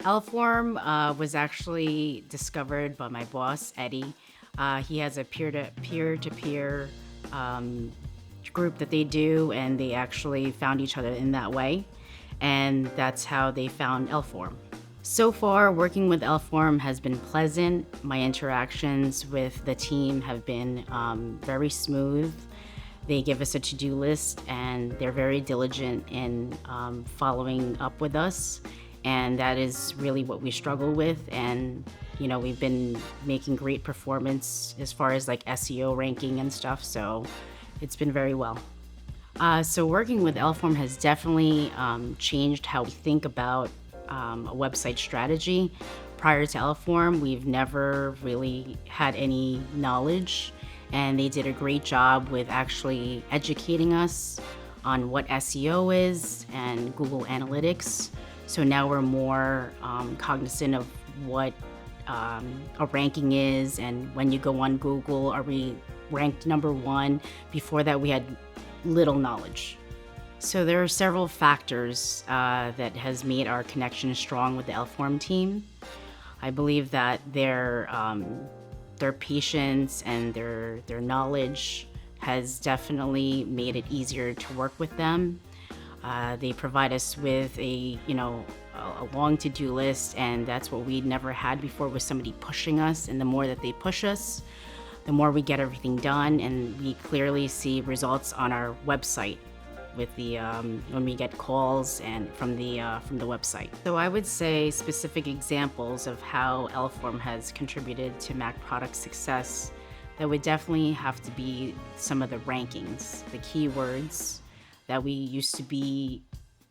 Lform was actually discovered by my boss, Eddie. He has a peer-to-peer group that they do, and they actually found each other in that way. And that's how they found Lform. So far, working with Lform has been pleasant. My interactions with the team have been very smooth. They give us a to-do list, and they're very diligent in following up with us. And that is really what we struggle with. And, we've been making great performance as far as like SEO ranking and stuff. So it's been very well. So working with Lform has definitely changed how we think about a website strategy. Prior to Lform, we've never really had any knowledge, and they did a great job with actually educating us on what SEO is and Google Analytics. So now we're more cognizant of what a ranking is, and when you go on Google, are we ranked number one? Before that, we had little knowledge. So there are several factors that has made our connection strong with the Lform team. I believe that their patience and their knowledge has definitely made it easier to work with them. They provide us with a long to-do list, and that's what we never had before, was somebody pushing us. And the more that they push us, the more we get everything done, and we clearly see results on our website with the when we get calls and from the website. So I would say specific examples of how Lform has contributed to MAC Products success, that would definitely have to be some of the rankings, the keywords that we used to be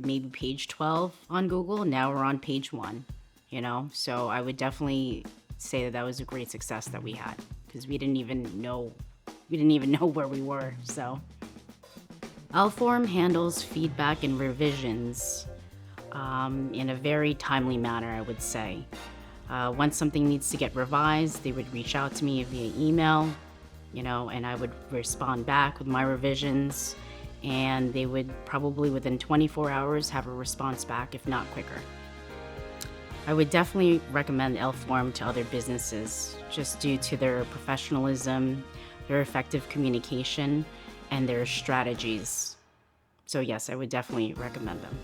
maybe page 12 on Google. Now we're on page 1, So I would definitely say that was a great success that we had, because we didn't even know where we were. So Lform handles feedback and revisions in a very timely manner, I would say. Once something needs to get revised, they would reach out to me via email, and I would respond back with my revisions, and they would probably within 24 hours have a response back, if not quicker. I would definitely recommend Lform to other businesses, just due to their professionalism, their effective communication, and their strategies. So yes, I would definitely recommend them.